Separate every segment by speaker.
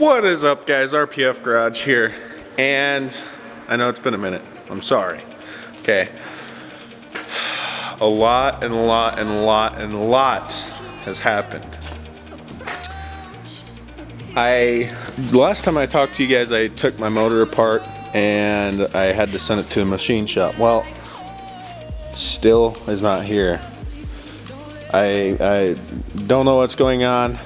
Speaker 1: What is up, guys? RPF Garage here, and I know it's been a minute. I'm sorry. Okay. A lot has happened. Last time I talked to you guys, I took my motor apart and I had to send it to a machine shop. Well, still is not here. I don't know what's going on.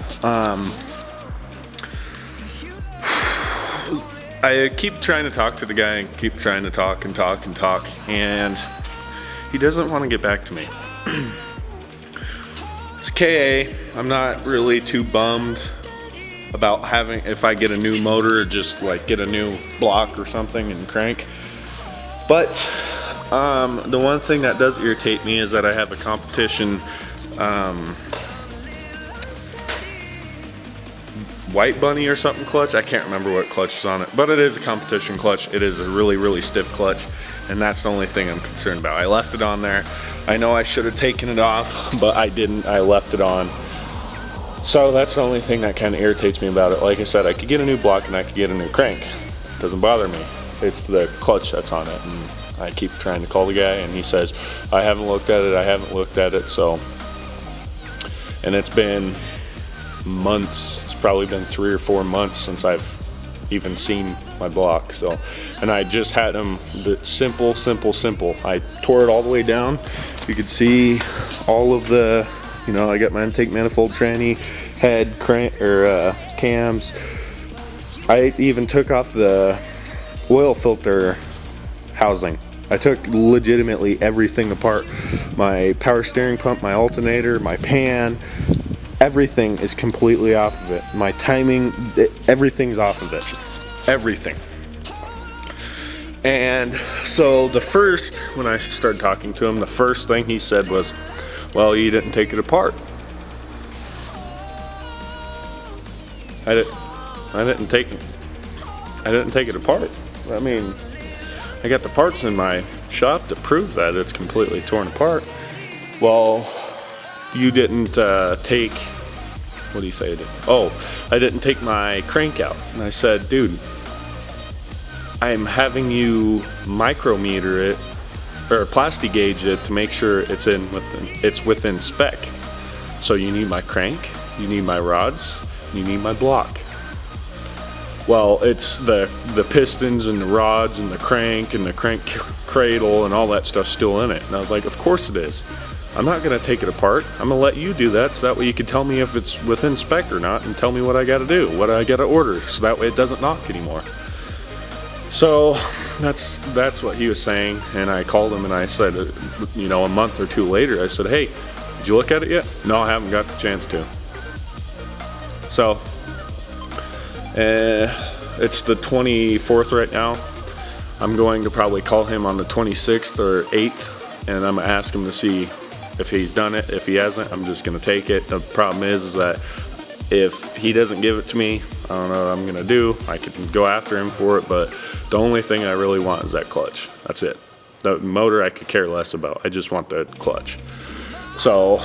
Speaker 1: I keep trying to talk to the guy and keep trying to talk, and he doesn't want to get back to me. It's KA. I'm not really too bummed about having, if I get a new motor, just like get a new block or something and crank. But the one thing that does irritate me is that I have a competition White Bunny or something clutch. I can't remember what clutch is on it, but it is a competition clutch. It is a really stiff clutch, and that's the only thing I'm concerned about. I left it on there. I know I should have taken it off, but I didn't. I left it on. So that's the only thing that kind of irritates me about it. Like I said, I could get a new block and I could get a new crank. It doesn't bother me. It's the clutch that's on it, and I keep trying to call the guy, and he says, I haven't looked at it, so. And it's been months. It's probably been 3 or 4 months since I've even seen my block. So, and I just had them simple. I tore it all the way down. You could see all of the, I got my intake manifold, tranny, head, crank, or cams. I even took off the oil filter housing. I took legitimately everything apart. My power steering pump, my alternator, my pan, everything is completely off of it. My timing, everything's off of it. Everything. And so when I started talking to him, the first thing he said was, well, you didn't take it apart. I didn't take it apart. I mean, I got the parts in my shop to prove that it's completely torn apart. Well, you didn't take, what do you say I did? Oh, I didn't take my crank out. And I said, dude, I'm having you micrometer it, or plastic gauge it to make sure it's within spec. So you need my crank, you need my rods, you need my block. Well, it's the pistons and the rods and the crank cradle and all that stuff still in it. And I was like, of course it is. I'm not going to take it apart. I'm going to let you do that, so that way you can tell me if it's within spec or not, and tell me what I got to do, what I got to order, so that way it doesn't knock anymore. So that's what he was saying, and I called him and I said, a month or two later, I said, hey, did you look at it yet? No, I haven't got the chance to. So it's the 24th right now. I'm going to probably call him on the 26th or 8th, and I'm going to ask him to see if he's done it. If he hasn't, I'm just going to take it. The problem is that if he doesn't give it to me, I don't know what I'm going to do. I can go after him for it, but the only thing I really want is that clutch. That's it. The motor I could care less about. I just want the clutch. So,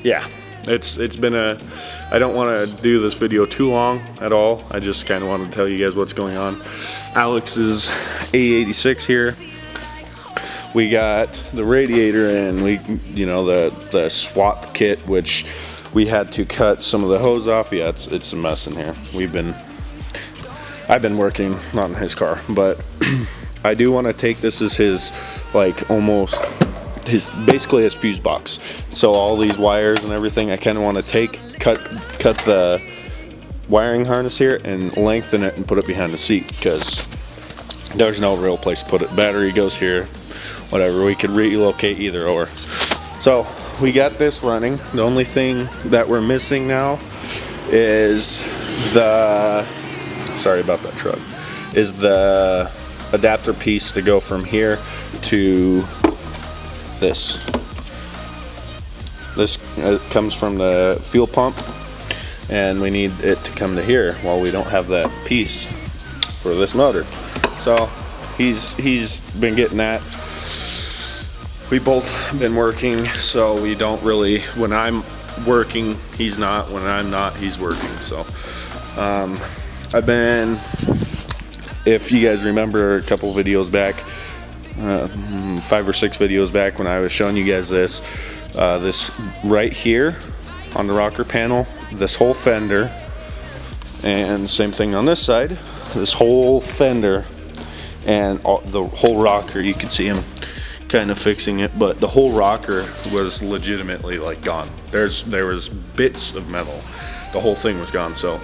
Speaker 1: yeah, it's been I don't want to do this video too long at all. I just kind of wanted to tell you guys what's going on. Alex's A86 here. We got the radiator and the swap kit, which we had to cut some of the hose off. Yeah, it's a mess in here. I've been working not in his car, but I do want to take this as his basically his fuse box. So all these wires and everything, I kind of want to cut the wiring harness here and lengthen it and put it behind the seat, because there's no real place to put it. Battery goes here. Whatever, we could relocate either or. So we got this running. The only thing that we're missing now is sorry about that truck, is the adapter piece to go from here to this. This comes from the fuel pump, and we need it to come to here. Well, we don't have that piece for this motor. So he's been getting that. We both been working, so we don't really, when I'm working, he's not, when I'm not, he's working. So I've been, if you guys remember a couple videos back, 5 or 6 videos back when I was showing you guys this, this right here on the rocker panel, this whole fender, and same thing on this side, this whole fender and the whole rocker, you can see him kind of fixing it, but the whole rocker was legitimately like gone. There was bits of metal. The whole thing was gone. So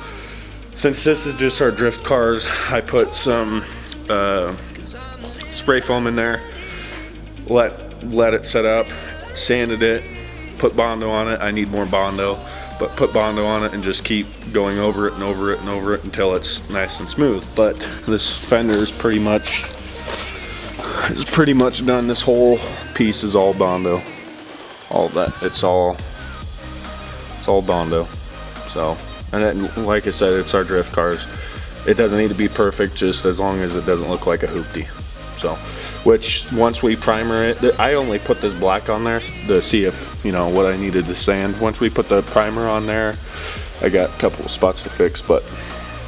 Speaker 1: since this is just our drift cars, I put some spray foam in there, let it set up, sanded it, put Bondo on it. I need more Bondo, but put Bondo on it and just keep going over it and over it and over it until it's nice and smooth. But this fender is pretty much done. This whole piece is all Bondo. All that, it's all Bondo. So, and then, like I said, it's our drift cars. It doesn't need to be perfect, just as long as it doesn't look like a hoopty. So, which once we primer it, I only put this black on there to see if, you know, what I needed to sand. Once we put the primer on there, I got a couple of spots to fix, but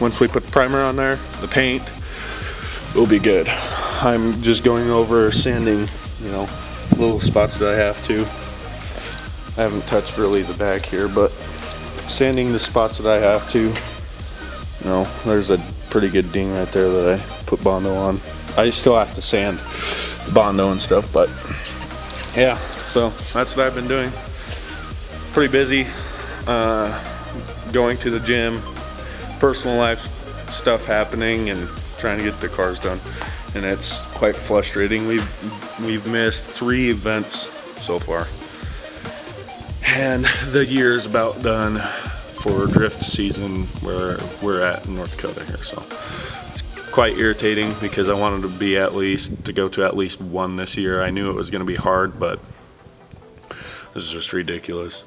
Speaker 1: once we put the primer on there, the paint will be good. I'm just going over sanding, you know, little spots that I have to. I haven't touched really the back here, but sanding the spots that I have to. You know, there's a pretty good ding right there that I put Bondo on. I still have to sand the Bondo and stuff, but yeah, so that's what I've been doing. Pretty busy, going to the gym, personal life stuff happening, and trying to get the cars done. And it's quite frustrating. We've missed 3 events so far, and the year is about done for drift season where we're at in North Dakota here. So it's quite irritating because I wanted to go to at least one this year. I knew it was going to be hard, but this is just ridiculous.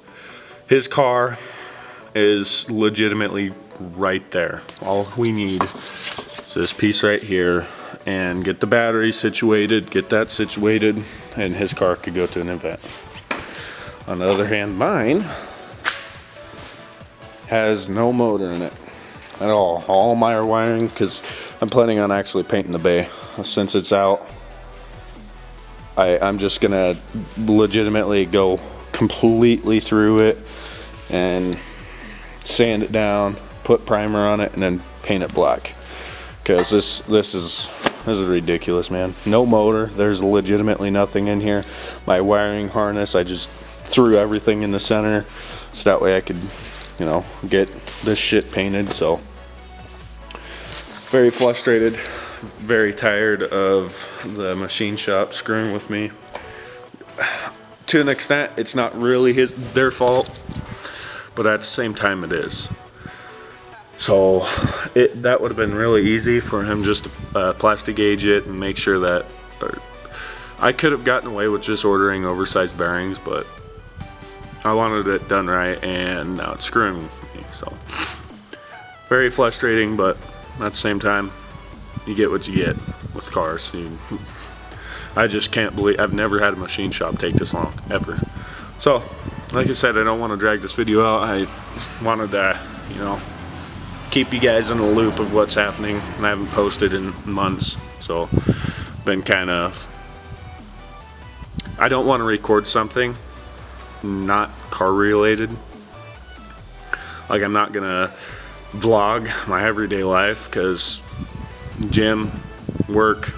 Speaker 1: His car is legitimately right there. All we need is this piece right here, and get the battery situated, get that situated, and his car could go to an event. On the other hand, mine has no motor in it at all. All my wiring, because I'm planning on actually painting the bay. Since it's out, I'm just gonna legitimately go completely through it and sand it down, put primer on it, and then paint it black. Because this is ridiculous, man. No motor. There's legitimately nothing in here. My wiring harness, I just threw everything in the center so that way I could, you know, get this shit painted. So very frustrated, very tired of the machine shop screwing with me. To an extent, it's not really their fault, but at the same time it is. So that would have been really easy for him just to plastic gauge it and make sure that, I could have gotten away with just ordering oversized bearings, but I wanted it done right, and now it's screwing with me. So very frustrating, but at the same time, you get what you get with cars. I just can't believe I've never had a machine shop take this long, ever. So like I said, I don't want to drag this video out. I wanted to, you know, keep you guys in the loop of what's happening, and I haven't posted in months, so been kind of, I don't want to record something not car related. Like, I'm not gonna vlog my everyday life, because gym, work,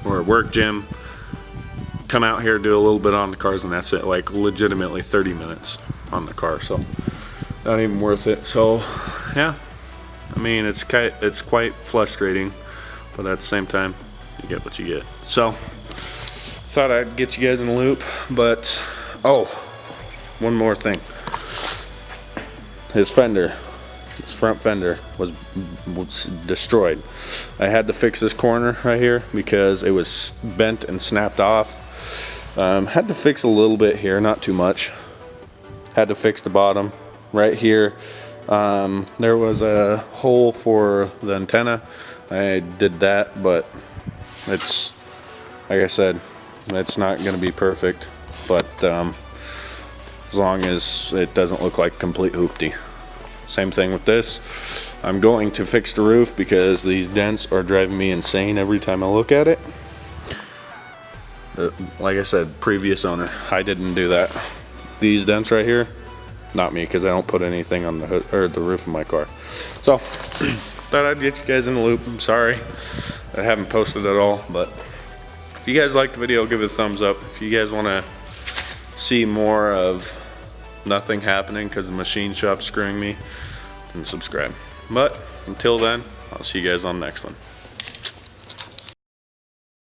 Speaker 1: or work, gym, come out here, do a little bit on the cars, and that's it. Like, legitimately 30 minutes on the car, so not even worth it. So yeah, I mean, it's quite frustrating, but at the same time, you get what you get. So thought I'd get you guys in the loop. But one more thing. His front fender was destroyed. I had to fix this corner right here because it was bent and snapped off. Had to fix a little bit here, not too much. Had to fix the bottom right here. There was a hole for the antenna. I did that, but it's, like I said, it's not going to be perfect, but as long as it doesn't look like complete hoopty. Same thing with this. I'm going to fix the roof because these dents are driving me insane every time I look at it. Like I said, previous owner, I didn't do that. These dents right here, not me, because I don't put anything on the hood or the roof of my car. So thought I'd get you guys in the loop. I'm sorry I haven't posted at all, but if you guys liked the video, give it a thumbs up. If you guys want to see more of nothing happening because the machine shop's screwing me, then subscribe. But until then, I'll see you guys on the next one.